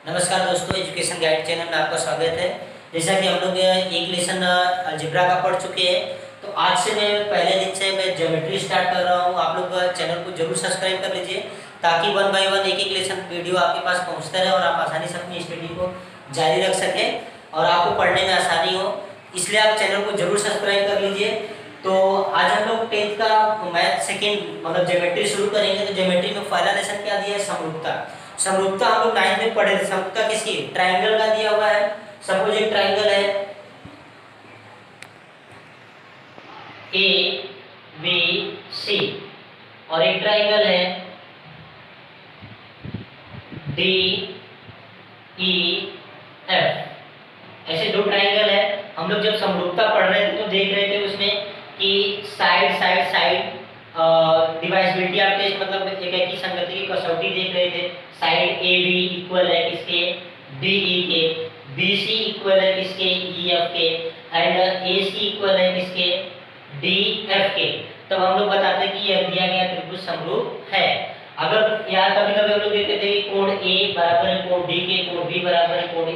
नमस्कार दोस्तों, education guide channel में आपका स्वागत है। जैसा कि हम लोग एक लेसन अलजेब्रा का पढ़ चुके हैं, तो आज से मैं पहले दिन से मैं ज्योमेट्री स्टार्ट कर रहा हूँ। आप लोग चैनल को जरूर सब्सक्राइब कर लीजिए ताकि 1 बाय 1 एक एक लेसन वीडियो आपके पास पहुँचता रहे और आप आसानी से अपनी स्टडी को जारी रख सकें और आपको पढ़ने में आसानी हो। इसलिए आप चैनल को जरूर सब्सक्राइब कर लीजिए। तो आज हम लोग 10th का मैथ सेकेंड मतलब ज्योमेट्री शुरू करेंगे। तो ज्योमेट्री में पहला लेसन क्या दिया है? समरूपता। समरूपता हम लोग 9th में पढ़े थे। समरूपता किसकी? ट्राइंगल का दिया हुआ है। सपोज एक ट्राइंगल है ए बी सी और एक ट्राइंगल है डी ई एफ। ऐसे दो ट्राइंगल है। हम लोग जब समरूपता पढ़ रहे थे तो देख रहे थे उसमें कि साइड डिवाइसिबिलिटी ऑफ टेस्ट मतलब एक ही संगति की कसौटी देख रहे थे। साइड ए बी इक्वल है किसके? डी ई के। बी सी इक्वल है किसके? ई एफ के। एंड ए सी इक्वल है किसके? डी एफ के। तब हम लोग बताते हैं कि यह दिया गया त्रिभुज समरूप है। अगर यार कभी कभी हम लोग देखते थे कि कोण ए बराबर है कोण डी के, कोण बी बराबर है कोण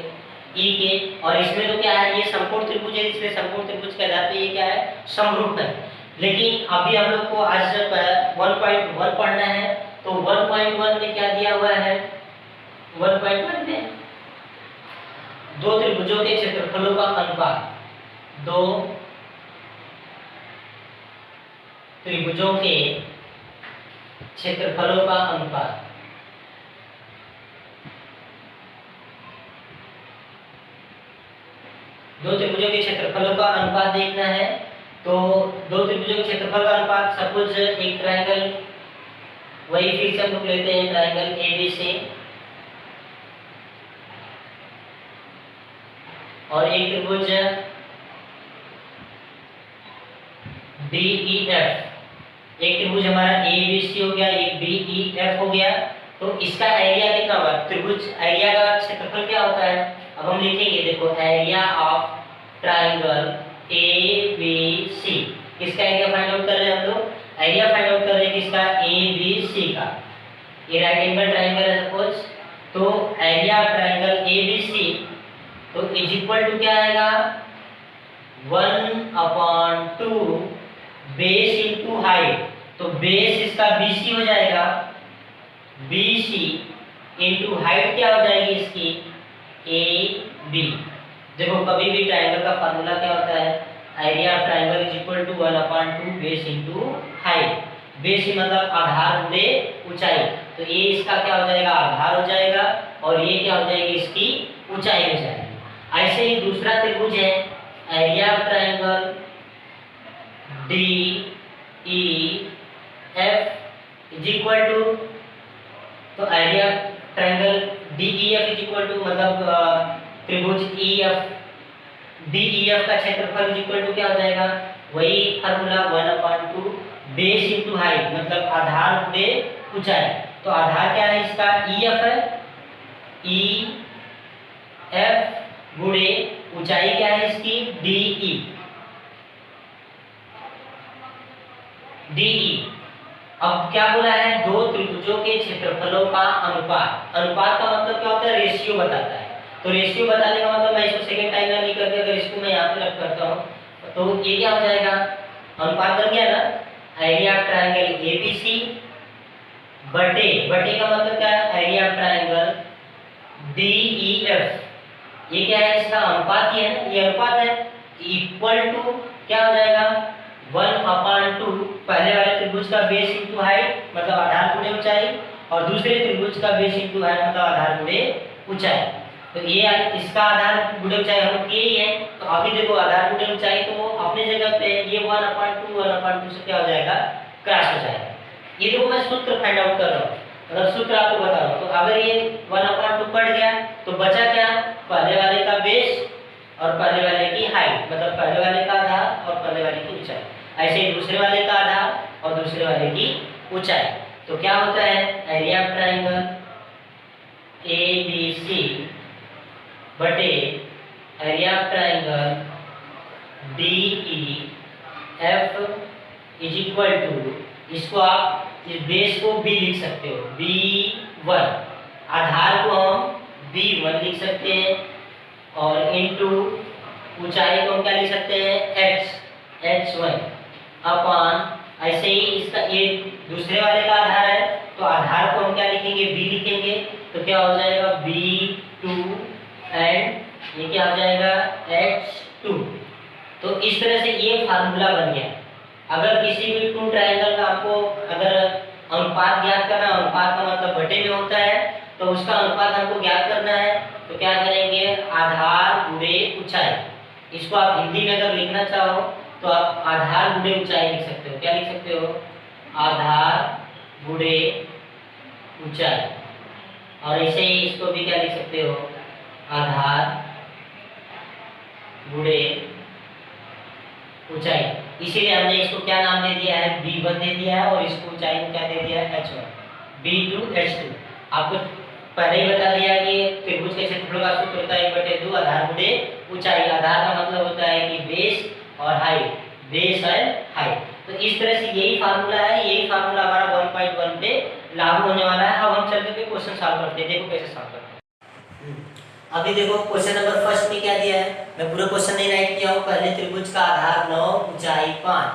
ई के, और इसमें तो क्या है, ये समकोण त्रिभुज है, इसलिए समकोण त्रिभुज के आधार पे ये क्या है? समरूप है। लेकिन अभी हम लोग को आज 1.1 पढ़ना है। तो 1.1 में क्या दिया हुआ है? 1.1 में दो त्रिभुजों के क्षेत्रफलों का अनुपात, दो त्रिभुजों के क्षेत्रफलों का अनुपात। दो त्रिभुजों के क्षेत्रफलों का अनुपात देखना है। तो दो त्रिभुजों के क्षेत्रफल का अनुपात, सपोज एक ट्रायंगल, वही फिर से हम लोग लेते हैं ट्रायंगल एबीसी और एक त्रिभुज डीईएफ। एक त्रिभुज हमारा एबीसी हो गया, एक डीईएफ हो गया। तो इसका एरिया कितना होगा? त्रिभुज एरिया का क्षेत्रफल क्या होता है? अब हम लिखेंगे, देखो, एरिया ऑफ ट्रायंगल एबीसी। किसका एरिया फाइंड आउट कर रहे हैं हम लोग? एरिया फाइंड आउट कर रहे हैं किसका? एबीसी का। ये राइट एंगल ट्रायंगल है सपोज। तो एरिया ऑफ ट्रायंगल एबीसी तो इज इक्वल टू क्या आएगा? 1/2 बेस इंटू हाइट। तो बेस इसका बीसी हो जाएगा, बीसी इंटू हाइट क्या हो जाएगी इसकी? A B. देखो, कभी भी ट्रायंगल का फार्मूला क्या होता है? Area of triangle is equal to 1/2 base into height. Base मतलब आधार गुणे ऊंचाई। तो ये इसका क्या हो जाएगा? आधार हो जाएगा और ये क्या हो जाएगी? इसकी ऊंचाई हो जाएगी। ऐसे ही दूसरा त्रिभुज है, area of triangle D E F is equal to, तो area triangle D E F is equal to मतलब त्रिभुज E F D E F का क्षेत्रफल इज इक्वल टू क्या हो जाएगा? वही फार्मूला 1/2 बेस इंटू हाइट मतलब आधार गुणे ऊंचाई। तो आधार क्या है इसका? ई एफ है, ई एफ गुणे ऊंचाई क्या है इसकी? D E. अब क्या बोला है? दो त्रिभुजों के क्षेत्रफलों का अनुपात। अनुपात का मतलब क्या होता है? रेशियो बताता है। तो रेशियो बताने का मतलब मैं इसको सेकंड टाइम में नहीं करके अगर इसको मैं यहाँ पे रख करता हूँ तो ये क्या हो जाएगा? अनुपात बन गया ना, एरिया ऑफ ट्रायंगल एबीसी बटे का मतलब क्या है? Area of triangle DEF. ये क्या है? इसका अनुपात ही है ना, ये अनुपात है। इक्वल टू क्या हो जाएगा? 1/2 पहले वाले त्रिभुज का बेस इंटू हाइट मतलब आधार गुणे ऊंचाई और दूसरे त्रिभुज का बेस इंटू हाइट मतलब आधार गुणे ऊंचाई। तो ये इसका आधार गुणे ऊंचाई हम लोग ये ही है। तो अभी देखो, आधार गुणे ऊंचाई तो अपनी जगह पे ये 1/2 से क्या हो जाएगा? क्रॉस हो जाएगा। ये देखो, मैं सूत्र फाइंड आउट कर रहा हूँ, मतलब सूत्र आपको बता रहा हूँ। तो अगर ये 1/2 कट गया तो बचा क्या? पहले वाले का बेस और पहले वाले की हाइट मतलब पहले वाले का आधार और पहले वाले की ऊंचाई। ऐसे ही दूसरे वाले का आधार और दूसरे वाले की ऊंचाई। तो क्या होता है? Area of triangle A B C बटे area of triangle D E F is equal to, इसको आप इस बेस को बी लिख सकते हो, B1, आधार को हम B1 लिख सकते हैं, और इनटू ऊंचाई को हम क्या लिख सकते हैं h1 अपान, ऐसे ही इसका ये दूसरे वाले का आधार है तो आधार को हम क्या लिखेंगे b लिखेंगे, तो क्या हो जाएगा b2 एंड ये क्या हो जाएगा h2। तो इस तरह से ये फार्मूला बन गया। अगर किसी भी टू ट्रायंगल का आपको अगर अनुपात ज्ञात करना, अनुपात का मतलब बटे में होता है, तो उसका अनुपात हमको ज्ञात करना है, तो क्या करेंगे आधार गुणे ऊंचाई। इसको आप हिंदी में अगर लिखना चाहो तो आप आधार गुणे ऊंचाई लिख सकते हो। क्या लिख सकते हो, आधार गुणे ऊंचाई। और ऐसे ही इसको भी क्या लिख सकते हो, आधार गुणे ऊंचाई। इसीलिए हमने इसको क्या नाम दे दिया है, b1 दे दिया है, और इसको ऊंचाई को क्या दे दिया है h1, b2 h2। आपको पहले ही बता दिया कि त्रिभुज के क्षेत्रफल का सूत्र होता है 1/2 आधार गुणे ऊंचाई। आधार का मतलब होता है कि बेस और हाइट, बेस एंड हाइट। तो इस तरह से यही फार्मूला है, यही फार्मूला हमारा 1.1 पे लागू होने वाला है। अब हम चल के क्वेश्चन सॉल्व करते हैं, देखो कैसे सॉल्व करते हैं। अभी देखो क्वेश्चन नंबर फर्स्ट में क्या दिया है, मैं पूरा क्वेश्चन नहीं राइट किया हूँ। पहले त्रिभुज का आधार 9 ऊंचाई 5,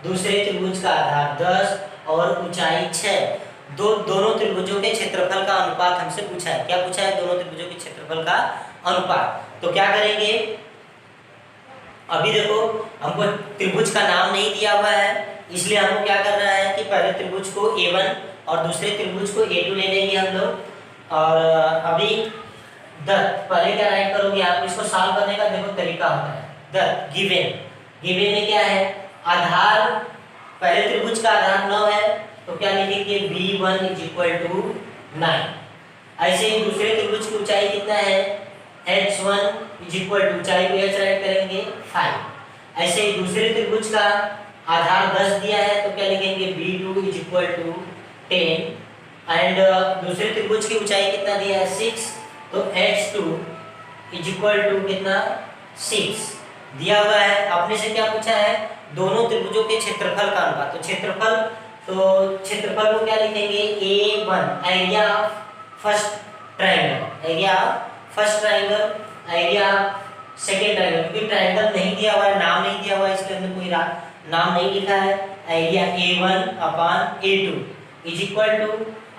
दूसरे त्रिभुज का आधार 10 और ऊंचाई 6। दोनों त्रिभुजों के क्षेत्रफल का अनुपात हमसे पूछा है। क्या पूछा है, दोनों त्रिभुजों के क्षेत्रफल का अनुपात। तो क्या करेंगे, अभी देखो हमको त्रिभुज का नाम नहीं दिया हुआ है, इसलिए हमको क्या करना है कि पहले त्रिभुज को A1 और दूसरे त्रिभुज को A2 ले लेंगे हम लोग। और अभी पहले क्या राइट करोगे आप, इसको सॉल्व करने का देखो तरीका होता है। गिवन में क्या है, आधार पहले त्रिभुज का आधार 9 है, तो क्या लिखेंगे b1 = 9। ऐसे ही दूसरे त्रिभुज की ऊंचाई कितना है, h1 ऊंचाई को h राइट करेंगे 5। ऐसे ही दूसरे त्रिभुज का आधार 10 दिया है, तो क्या लिखेंगे b2 = 10। एंड दूसरे त्रिभुज की ऊंचाई कितना दिया है 6, तो h2 = कितना 6 दिया हुआ है। अपने से क्या पूछा है, दोनों त्रिभुजों के क्षेत्रफल का अनुपात। तो क्षेत्रफल को क्या लिखेंगे A1 area of first triangle, area of first triangle, area of second triangle. क्योंकि ट्रायंगल नहीं दिया हुआ है, नाम नहीं दिया हुआ है, इसलिए हमने कोई नाम नहीं लिखा है। एरिया A1 अपान A2 =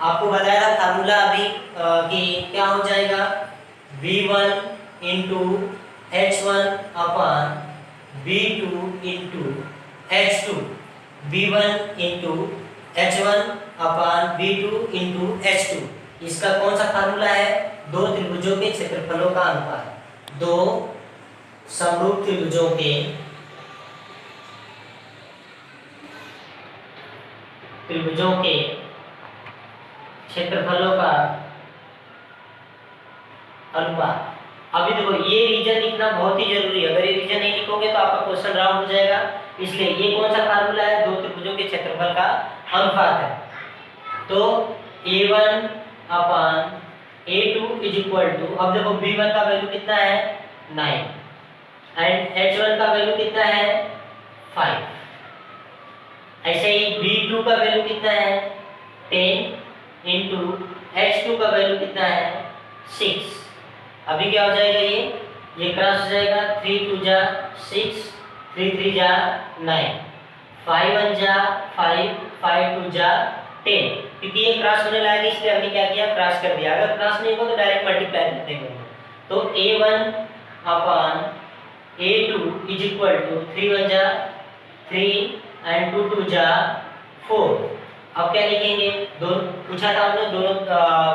आपको बताया था फार्मूला अभी कि क्या हो जाएगा, b1 × h1 अपान b2 × h2, b1 × h1 अपान b2 × h2। इसका कौन सा फार्मूला है, दो त्रिभुजों के क्षेत्रफलों का अनुपात। दो समरूप त्रिभुजों के क्षेत्रफलों का अनुपात। अभी देखो ये रीजन लिखना बहुत ही जरूरी है, अगर ये रीजन नहीं लिखोगे तो आपका क्वेश्चन राउंड हो जाएगा। इसलिए ये कौन सा फार्मूला है, दो त्रिभुजों के क्षेत्रफल का अनुपात है। तो A1 अपान A2 = अब देखो B1 का वैल्यू कितना है 9 एंड H1 का वैल्यू कितना है 5। ऐसे ही B2 का वैल्यू कितना है 10 × H2 का वैल्यू कितना है 6। अभी क्या हो जाएगा, ये क्रॉस हो जाएगा, 3 × 2 = 6, 3 × 3 = 9, 5 × 1 = 5, 5 × 2 = 10। क्योंकि ये क्रॉस होने लगा इसलिए हमने क्या किया, क्रॉस कर दिया। अगर क्रॉस नहीं हो तो डायरेक्ट मल्टीप्लाई कर देंगे। तो A1 अपान A2 = 3 × 1 = 3 एंड 2 × 2 = 4। अब क्या लिखेंगे, दोनों पूछा था हमने, दोनों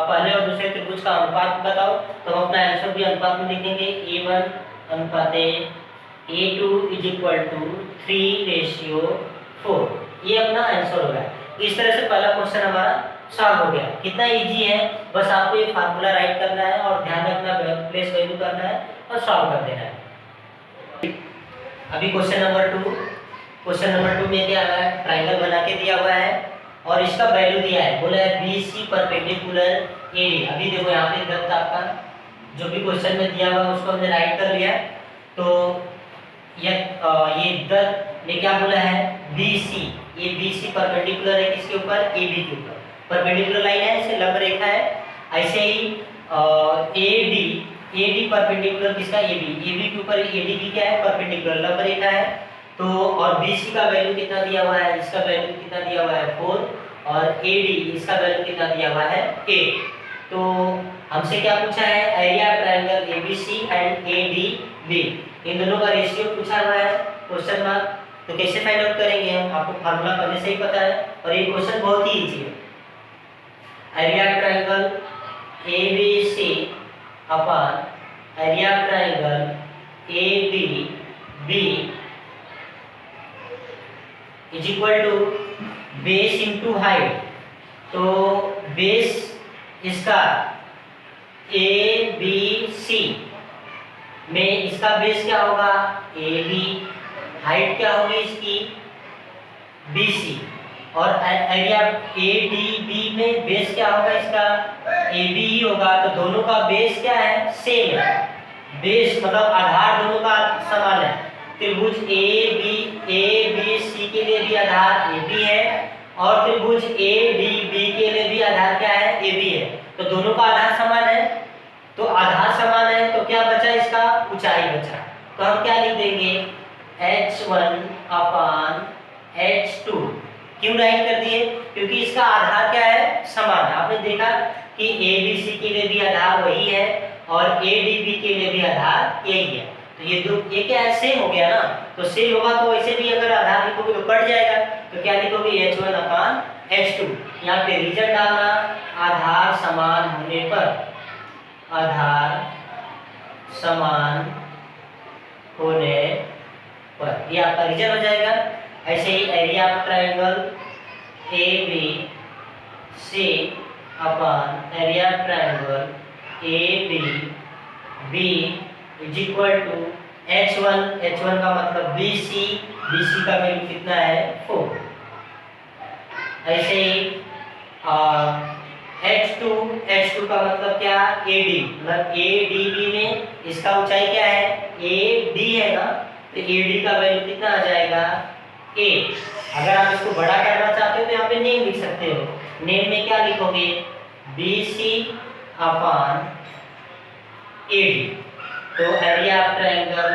पहले और दूसरे त्रिभुज का अनुपात बताओ, तो हम अपना आंसर भी अनुपात में लिखेंगे। A1 अनुपात A2 = 3:4। ये अपना आंसर होगा। इस तरह से पहला क्वेश्चन हमारा सॉल्व हो गया। कितना इजी है, बस आपको ये फार्मूला राइट करना है और ध्यान रखना, प्लेस वैल्यू करना है और सॉल्व कर देना है। अभी क्वेश्चन नंबर 2 में क्या है, ट्रायंगल बना के दिया हुआ है और इसका वैल्यू दिया है, बोला है BC परपेंडिकुलर AD। अभी देखो यहाँ पे दत्त आपका जो भी क्वेश्चन में दिया हुआ है उसको हमने राइट कर लिया। तो ये दत्त ने क्या बोला है, BC, ये BC परपेंडिकुलर है किसके ऊपर, AB के ऊपर। परपेंडिकुलर लाइन है, इसे लंब रेखा है। ऐसे ही AD ए बी परपेंडिकुलर किसका, ए बी, ए बी के ऊपर ए डी भी क्या है, परपेंडिकुलर लंब रेखा है। तो और बी सी का वैल्यू कितना दिया हुआ है, इसका वैल्यू कितना दिया हुआ है 4, और ए डी इसका वैल्यू कितना दिया हुआ है 8। तो हमसे क्या पूछा है, area triangle A B C and A D B, इन दोनों का रेशियो पूछा हुआ है, क्वेश्चन मार्क। तो कैसे फाइंड आउट करेंगे हम, आपको फार्मूला पहले से ही पता है और ये क्वेश्चन बहुत ही इजी है। Area triangle A B C upon area triangle A B B is equal to base into height. तो बेस इसका ए बी सी में इसका बेस क्या होगा, ए बी, हाइट क्या होगी इसकी बी सी, और एरिया ए डी बी में बेस क्या होगा इसका ए बी ही होगा। तो दोनों का बेस क्या है, सेम है। बेस मतलब आधार दोनों का समान है। त्रिभुज ए बी सी के लिए भी आधार ए बी है और त्रिभुज ए डी बी के लिए भी आधार क्या है, ए बी है। तो दोनों का आधार समान है। तो आधार समान है तो क्या बचा, इसका ऊंचाई बचा। तो हम क्या लिख देंगे, h1 अपान h2। क्यों राइट कर दिए, क्योंकि इसका आधार क्या है, समान है। आपने देखा कि ए बी सी के लिए भी आधार वही है और ए डी बी के लिए भी आधार यही है। तो ये दो ये क्या है, सेम हो गया ना। तो सेम होगा तो ऐसे भी अगर आधार लिखोगे तो कट जाएगा। तो क्या लिखोगे, h1 अपान h2। यहाँ पे रीजन डालना, आधार समान होने पर, आधार समान होने पर, ये आपका रीजन हो जाएगा। ऐसे ही area of triangle A B C upon area of triangle A B B is equal to h1 का मतलब BC का वैल्यू कितना है 4। ऐसे ही h2 का मतलब क्या, AD, मतलब ADB में इसका ऊंचाई क्या है, AD है ना, तो AD का वैल्यू कितना आ जाएगा 8। अगर आप इसको बड़ा करना चाहते हो तो यहाँ पे नेम लिख सकते हो। नेम में क्या लिखोगे, BC अपॉन AD। तो area of triangle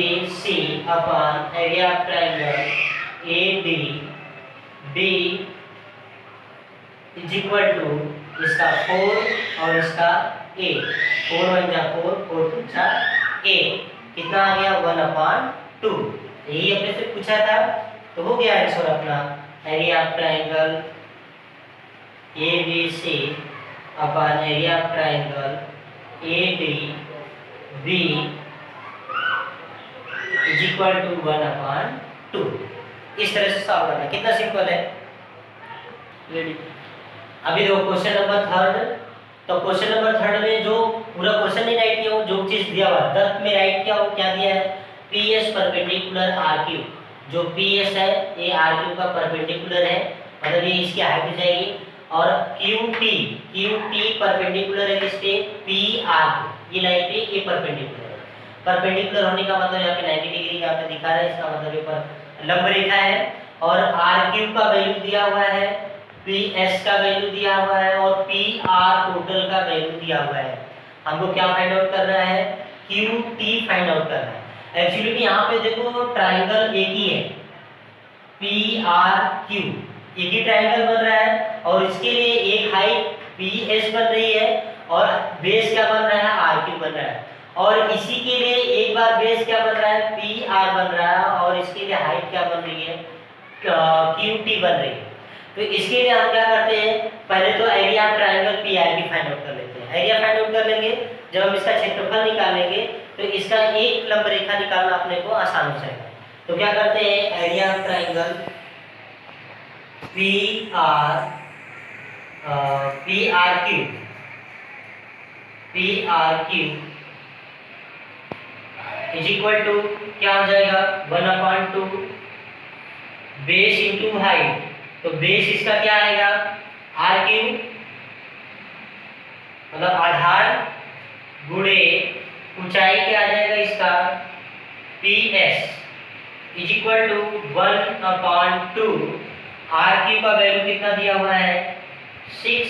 ABC upon area of triangle ADB is equal to इसका 4 और इसका 8। 4 1 जा 4, 4 2 जा 8, कितना आ गया 1/2। यही अपने से पूछा था, तो हो गया आंसर अपना। Area of triangle ABC upon area of triangle ADB is equal to 1/2। इस तरह से सॉल्व करना, कितना सिंपल है। रेडी। अभी देखो क्वेश्चन नंबर 3। तो क्वेश्चन नंबर 3 में जो पूरा क्वेश्चन नहीं राइट किया, जो चीज दिया हुआ 10 में राइट किया, वो क्या दिया है, PS परपेंडिकुलर RQ। जो PS है ये RQ का परपेंडिकुलर है, मतलब ये इसकी हाइट हो जाएगी। और QT परपेंडिकुलर है किसके, PR, ये लाइन पे ये परपेंडिकुलर है। परपेंडिकुलर होने का मतलब यहाँ पे 90 डिग्री का पे दिखा रहा है, इसका मतलब ये पर लंब रेखा है। और RQ का वैल्यू दिया हुआ है, PS का वैल्यू दिया हुआ है और PR टोटल का वैल्यू दिया हुआ है। हमको क्या फाइंड आउट करना है, QT फाइंड आउट करना है। एक्चुअली यहाँ पे देखो ट्रायंगल एक ही है, PRQ एक ही ट्रायंगल बन रहा है और इसके लिए एक हाइट PS बन रही है और बेस क्या बन रहा है, RQ बन रहा है। और इसी के लिए एक बार बेस क्या बन रहा है, PR बन रहा है और इसके लिए हाइट क्या बन रही है, QT बन रही है। तो इसके लिए हम क्या करते हैं, पहले तो area of triangle PRQ find out कर लेते हैं। एरिया फाइंड आउट कर लेंगे, जब हम इसका क्षेत्रफल निकालेंगे तो इसका एक लंब रेखा निकालना अपने को आसान हो जाएगा। तो क्या करते हैं, area of triangle PRQ is equal to क्या हो जाएगा 1/2 बेस इंटू हाइट। तो बेस इसका क्या आएगा RQ, मतलब आधार गुणे ऊंचाई क्या आ जाएगा इसका PS is equal to 1/2। RQ का वैल्यू कितना दिया हुआ है 6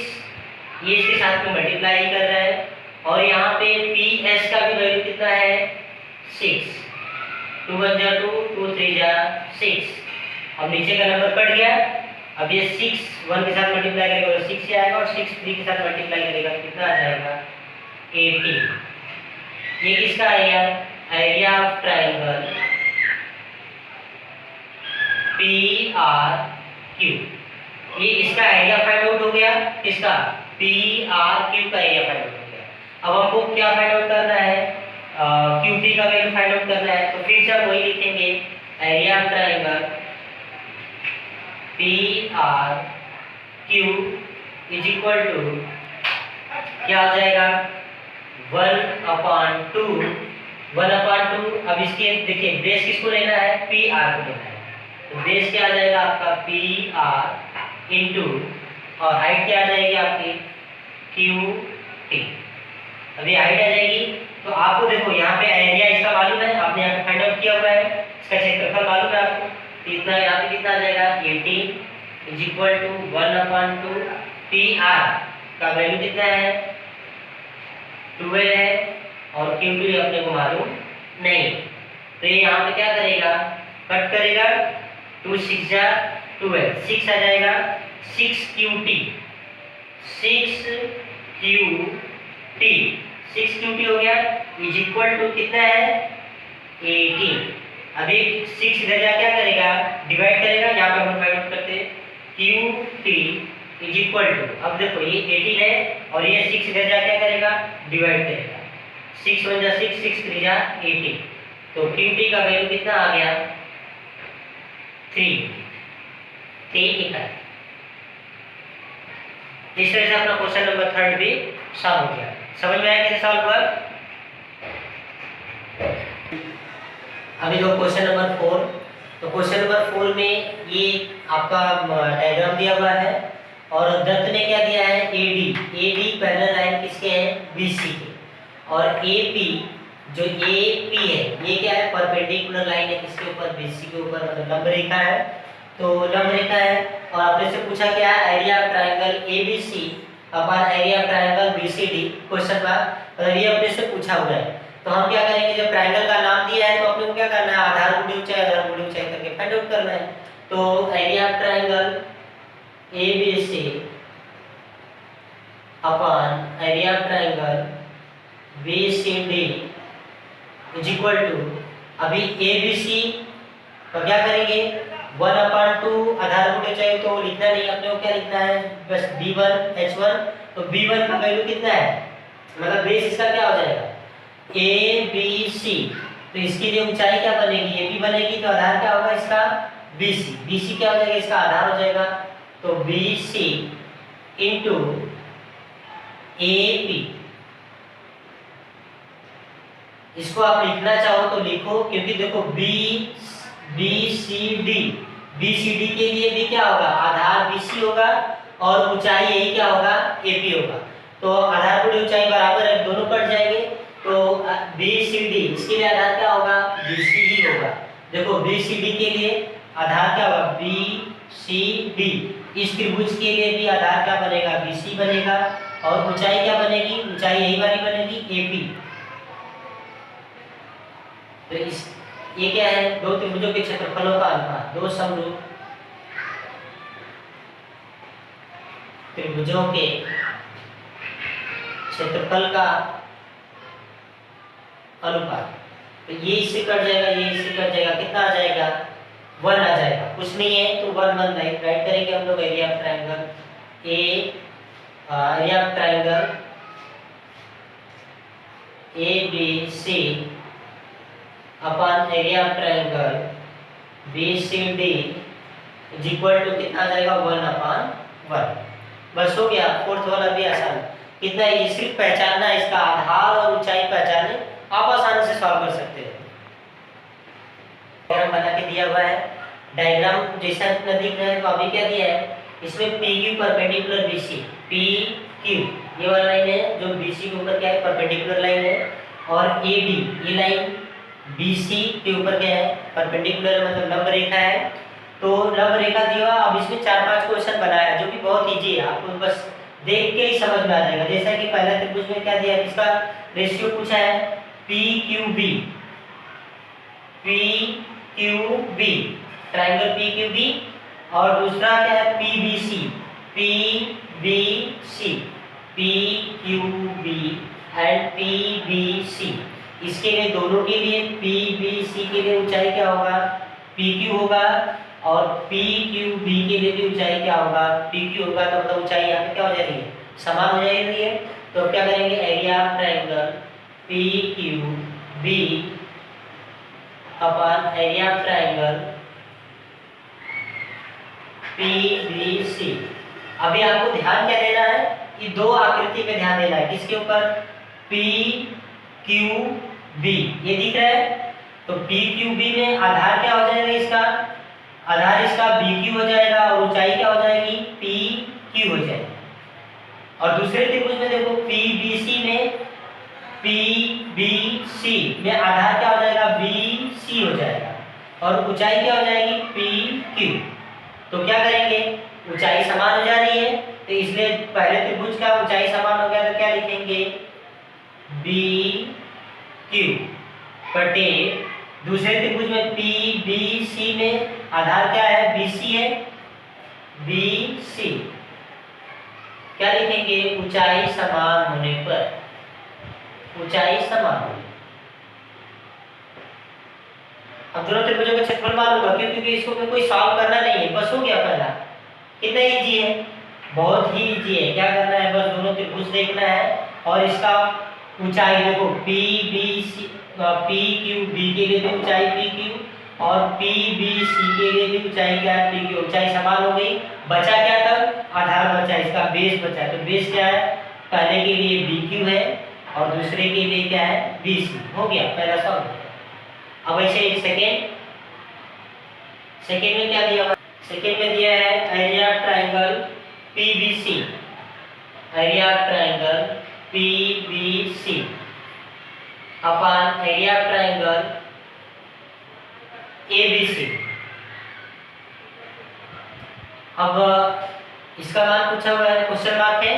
ये इसके साथ में मल्टीप्लाई कर रहा है, और यहाँ पे पी एस का भी वैल्यू कितना है 6, 2 × 2 2 3 6। अब नीचे का नंबर कट गया, अब ये 6 1 के साथ मल्टीप्लाई करेगा तो 6 से आएगा, और 6 3 के साथ मल्टीप्लाई करेगा तो कितना आ जाएगा 18। ये किसका area, area of triangle P R Q, ये इसका एरिया फाइंड आउट हो गया, किसका पी आर क्यू का एरिया फाइंड आउट हो गया। अब हमको क्या फाइंड आउट करना है, क्यू टी का वैल्यू फाइंड आउट करना है, तो फिर से हम वही लिखेंगे area of triangle P R Q is equal to क्या हो जाएगा 1/2। 1/2, अब इसके देखिए बेस किसको लेना है, पी आर को लेना है, तो बेस क्या आ जाएगा आपका पी आर इंटू, और हाइट क्या आ जाएगी आपकी क्यू टी। अभी हाइट आ जाएगी, तो आपको देखो यहाँ पे एरिया इसका मालूम है, आपने यहाँ पे फाइंड आउट किया हुआ है, इसका क्षेत्रफल मालूम है आपको, तो इतना यहाँ पे कितना आ जाएगा 18 is equal to 1/2। P R का वैल्यू कितना है 12 है, और क्यू टी अपने को मालूम नहीं, तो ये यहाँ पे क्या करेगा कट करेगा, 2 6 12, 6 आ जाएगा 6 Q T, 6 Q T, 6 Q T हो गया इज इक्वल टू कितना है 18। अभी 6 इधर जा क्या करेगा डिवाइड करेगा, यहाँ पे हम फाइंड आउट करते हैं Q T is equal to, अब देखो ये 18 है और ये 6 इधर जा क्या करेगा डिवाइड करेगा, 6 1 6 6 3 18, तो क्यू टी का वैल्यू कितना आ गया 3 लिखा। इस तरह से अपना क्वेश्चन नंबर 3 भी सॉल्व हो गया। समझ में आया कैसे सॉल्व हुआ। अभी जो क्वेश्चन नंबर 4, तो क्वेश्चन नंबर 4 में ये आपका डायग्राम दिया हुआ है, और दत्त ने क्या दिया है एडी पैरेलल लाइन किसके हैं बीसी के, और एपी जो एपी है ये क्या है परपेंडिकुलर लाइन है किसके ऊपर बीसी के ऊपर, मतलब लंब रेखा है, तो लंब रेखा है, और आपने से पूछा क्या है area of triangle ABC upon area of triangle BCD, question mark, मतलब ये अपने से पूछा हुआ है। तो हम क्या करेंगे, जब ट्रायंगल का नाम दिया है तो अपने को क्या करना है आधारभूत ऊंचाई करके फाइंड आउट करना है। तो area of triangle ABC upon area of triangle BCD is equal to, अभी एबीसी तो क्या करेंगे 1/2 आधारभूत ऊंचाई तो लिखना नहीं, अपने को क्या लिखना है बस b1 h1, तो b1 का वैल्यू कितना है, मतलब बेस इसका क्या हो जाएगा abc, तो इसकी लिए ऊंचाई क्या बनेगी ab बनेगी, तो आधार क्या होगा इसका bc, bc क्या हो जाएगा इसका आधार हो जाएगा, तो bc इंटू ab, इसको आप लिखना चाहो तो लिखो, क्योंकि देखो BCD के लिए भी क्या होगा आधार BC होगा और ऊंचाई यही क्या होगा AP होगा, तो आधारभूत ऊंचाई बराबर है दोनों कट जाएंगे, तो BCD इसके लिए आधार क्या होगा BC ही होगा। देखो BCD के लिए आधार क्या होगा BCD, इस त्रिभुज के लिए भी आधार क्या बनेगा BC बनेगा, और ऊंचाई क्या बनेगी ऊंचाई यही वाली बनेगी AP। तो इस ये क्या है दो त्रिभुजों के क्षेत्रफलों का अनुपात, दो समरूप त्रिभुजों के क्षेत्रफल का अनुपात, तो ये इससे कट जाएगा ये इससे कट जाएगा, कितना आ जाएगा 1 आ जाएगा, कुछ नहीं है तो 1 1 राइट करेंगे हम लोग area of triangle area of triangle ABC upon area of triangle BCD is equal to कितना आ जाएगा 1/1। बस हो गया, फोर्थ वाला भी आसान, कितना ये सिर्फ पहचानना है, इसका आधार और ऊंचाई पहचाने आप आसानी से सॉल्व कर सकते हैं। डायग्राम बना के दिया हुआ है, डायग्राम जैसा अपना दिख रहा है, तो अभी क्या दिया है इसमें PQ परपेंडिकुलर BC, PQ ये वाला लाइन है जो BC के ऊपर क्या है परपेंडिकुलर लाइन है, और AD ये लाइन BC के ऊपर क्या है परपेंडिकुलर मतलब लंब रेखा है। तो लंब रेखा दिया, अब इसमें 4-5 क्वेश्चन बनाया जो कि बहुत इजी है, आपको बस देख के ही समझ में आ जाएगा। जैसा कि पहला त्रिभुज में क्या दिया, इसका रेशियो पूछा है PQB, PQB, ट्रायंगल PQB, और दूसरा क्या है PBC, PBC, PQB and PBC। इसके लिए दोनों के लिए PBC के लिए ऊंचाई क्या होगा, PQ होगा, और PQB के लिए भी ऊंचाई क्या होगा, PQ होगा। तो मतलब ऊंचाई यहाँ पे क्या हो जाएगी, समान हो जाएगी है। तो क्या करेंगे, area of triangle PQB upon area of triangle PBC। अभी आपको ध्यान क्या देना है, कि दो आकृति पे ध्यान देना है। किसके ऊपर, PQB, ये दिख रहा है। तो PQB में आधार क्या हो जाएगा, इसका आधार इसका BQ हो जाएगा, और ऊंचाई क्या हो जाएगी, PQ हो जाएगी। और दूसरे त्रिभुज में देखो PBC में आधार क्या हो जाएगा, BC हो जाएगा, और ऊंचाई क्या हो जाएगी, PQ। तो क्या करेंगे, ऊंचाई समान हो जा रही है, तो इसलिए पहले त्रिभुज का ऊंचाई समान हो गया, तो क्या लिखेंगे, BQ बटे दूसरे त्रिभुज में PBC में आधार क्या है, BC है, BC क्या लिखेंगे, ऊंचाई समान होने पर, ऊंचाई समान होने। अब दोनों त्रिभुजों का क्षेत्रफल मालूम होगा, क्योंकि इसको कोई सॉल्व करना नहीं है, बस हो गया पहला। कितना इजी है, बहुत ही इजी है। क्या करना है, बस दोनों त्रिभुज देखना है, और इसका ऊंचाई देखो PBC PQB के लिए भी ऊंचाई PQ, और PBC के लिए भी ऊंचाई क्या है, PQ। ऊंचाई समान हो गई, बचा क्या तब, आधार बचा, इसका बेस बचा। तो बेस क्या है, पहले के लिए BQ है, और दूसरे के लिए क्या है, BC। हो गया पहला सॉल्व। अब ऐसे सेकेंड में क्या दिया, सेकेंड में दिया है area of triangle PBC, area of triangle PBC upon area of triangle ABC। अब इसका मान पूछा हुआ है, क्वेश्चन मार्क है,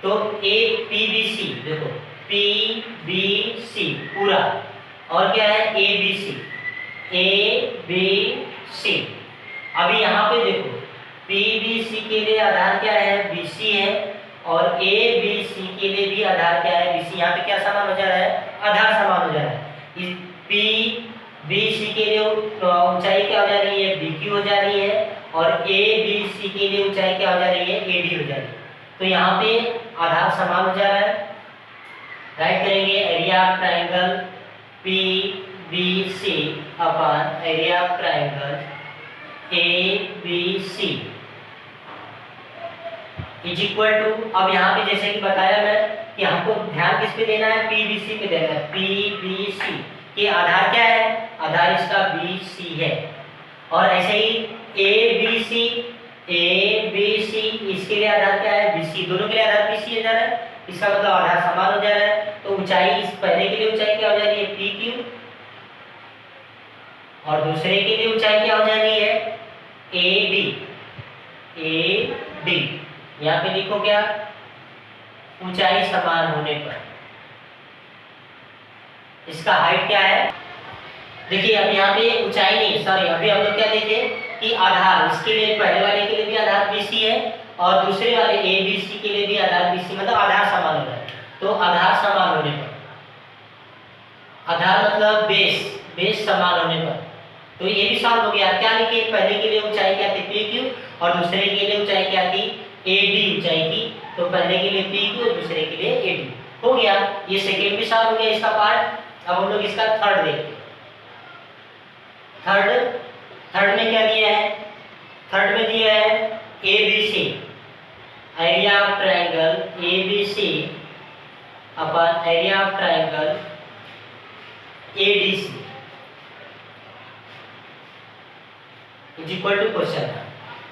तो PBC देखो, PBC पूरा, और क्या है, ABC। अभी यहाँ पे देखो PBC के लिए आधार क्या है, BC है, और ABC के लिए भी आधार क्या है, BC। यहाँ पे क्या समान हो जा रहा है, आधार समान हो जा रहा है। इस PBC के लिए ऊंचाई क्या हो जा रही है, BQ हो जा रही है, और ABC के लिए ऊंचाई क्या हो जा रही है, AD हो जा रही है। तो यहाँ पे आधार समान हो जा रहा है। राइट करेंगे, area of triangle PBC upon area of triangle ABC is equal to, अब यहाँ पे जैसे कि बताया मैं कि हमको ध्यान किस पे देना है, PBC पे देना है। PBC के आधार क्या है, आधार इसका BC है, और ऐसे ही ABC इसके लिए आधार क्या है, BC। दोनों के लिए आधार BC हो जा रहा है, इसका मतलब आधार समान हो जा रहा है। तो ऊंचाई, इस पहले के लिए ऊंचाई क्या हो जा रही है, PQ, और दूसरे के लिए ऊंचाई क्या हो जा रही है, AD। यहाँ पे लिखो क्या, ऊंचाई समान होने पर इसका हाइट क्या है। देखिए अब यहाँ पे ऊंचाई नहीं, सॉरी, अभी हम लोग क्या देखे कि आधार, इसके लिए पहले वाले के लिए भी आधार BC है, और दूसरे वाले ABC के लिए भी आधार BC, मतलब आधार समान हो रहा है। तो आधार समान होने पर, आधार मतलब बेस समान होने पर, तो ये भी सॉल्व हो गया। क्या लिखे, पहले के लिए ऊंचाई क्या थी, PQ, और दूसरे के लिए ऊंचाई क्या थी, AD ऊंचाई थी। तो पहले के लिए PQ और दूसरे के लिए AD हो गया। ये सेकेंड भी सॉल्व हो गया इसका पार्ट। अब हम लोग इसका थर्ड देखते हैं। थर्ड में क्या दिया है, थर्ड में दिया है ABC, area of triangle ABC upon area of triangle ADC is equal to question.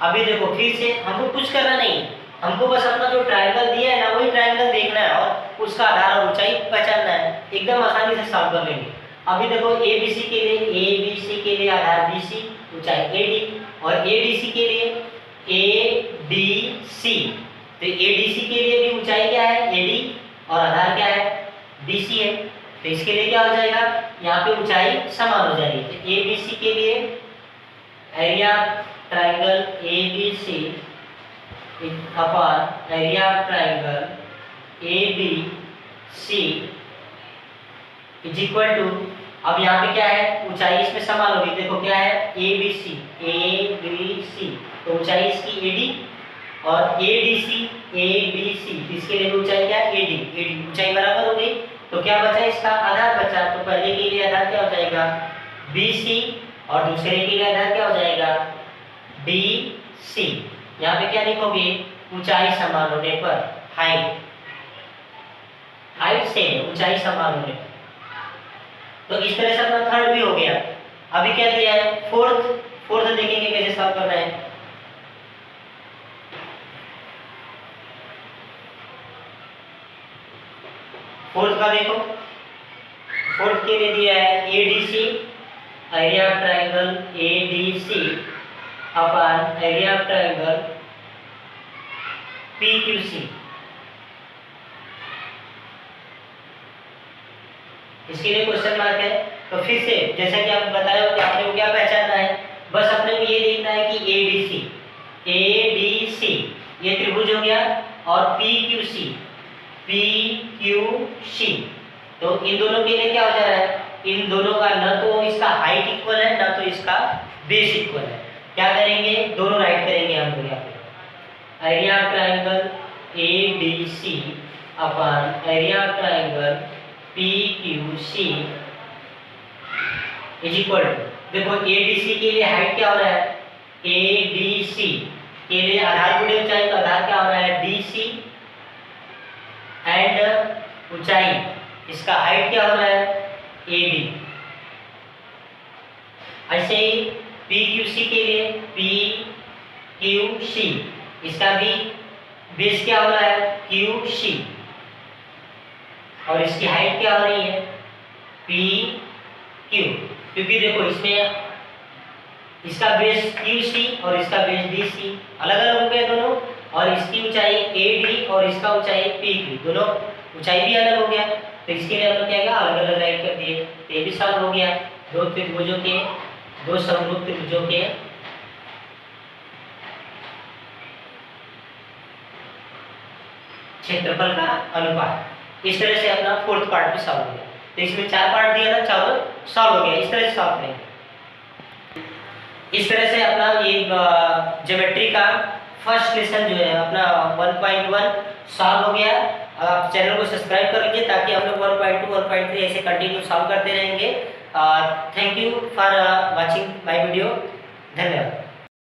अभी देखो फिर से हमको कुछ करना नहीं, हमको बस अपना जो ट्रायंगल दिया है ना, वही ट्रायंगल देखना है, और उसका आधार और ऊंचाई पहचानना है। एकदम आसानी से सॉल्व कर लेंगे। अभी देखो ABC के लिए आधार BC, ऊंचाई AD, और ADC के लिए ADC तो एडीसी के लिए भी ऊंचाई क्या है, एडी, और आधार क्या है, बीसी है। तो इसके लिए क्या हो जाएगा, यहाँ पे ऊंचाई समान हो जाएगी। तो एबीसी के लिए area triangle ABC upon area triangle ABC is equal to, अब यहाँ पे क्या है, ऊंचाई इसमें समान होगी। देखो क्या है, एबीसी, तो ऊंचाई इसकी एडी, और एडीसी, इसके लिए ऊंचाई क्या है, एडी, ऊंचाई बराबर हो गई। तो क्या बचा, इसका आधार बचा। तो पहले के लिए आधार क्या हो जाएगा, बीसी, और दूसरे के लिए आधार क्या हो जाएगा, डीसी। यहाँ पे क्या लिखोगे, ऊंचाई समान होने पर, हाइट से ऊंचाई समान होने पर। तो इस तरह से अपना थर्ड भी हो गया। अभी क्या दिया है, फोर्थ देखेंगे कैसे सॉल्व करना है। फोर्थ का देखो, फोर्थ के लिए दिया है ADC, area triangle ADC upon area triangle PQC. इसके लिए क्वेश्चन मार्क है। तो फिर से जैसा कि आप बताए हो कि आपने को क्या पहचानना है, बस अपने को ये देखना है कि एडीसी ये त्रिभुज हो गया, और पीक्यूसी, तो इन दोनों के लिए क्या हो जा रहा है, इन दोनों का न तो इसका हाइट इक्वल है, न तो इसका बेस इक्वल है। क्या करेंगे, दोनों राइट करेंगे हम लोग यहाँ पे, area triangle ADC upon area triangle PQC is equal to, देखो एडीसी के लिए हाइट क्या हो रहा है, एडीसी के लिए आधार गुणे ऊंचाई, तो आधार क्या हो रहा है, डीसी, एंड ऊंचाई इसका हाइट क्या हो रहा है, एडी। ऐसे ही पीक्यूसी के लिए पीक्यूसी, इसका भी बेस क्या हो रहा है, क्यूसी, और इसकी हाइट क्या हो रही है, पी क्यू। क्योंकि देखो इसमें इसका बेस क्यूसी और इसका बेस डीसी अलग अलग हो गए दोनों, और इसकी ऊंचाई एडी और इसका ऊंचाई पी क्यू, दोनों ऊंचाई भी अलग हो गया। तो इसके लिए हम लोग क्या किया, अलग अलग राइट कर दिए। तो ये भी सॉल्व हो गया, दो समरूप त्रिभुजों के क्षेत्रफल का अनुपात। इस तरह से अपना फोर्थ पार्ट भी सॉल्व हो गया। तो इसमें 4 पार्ट दिया था, चारों सॉल्व हो गया। इस तरह से सॉल्व करेंगे। इस तरह से अपना ये ज्योमेट्री का फर्स्ट लेसन जो है अपना 1.1 सॉल्व हो गया। आप चैनल को सब्सक्राइब कर लीजिए ताकि हम लोग 1.2 1.3 ऐसे कंटिन्यू सॉल्व करते रहेंगे। Thank you for watching my video. धन्यवाद।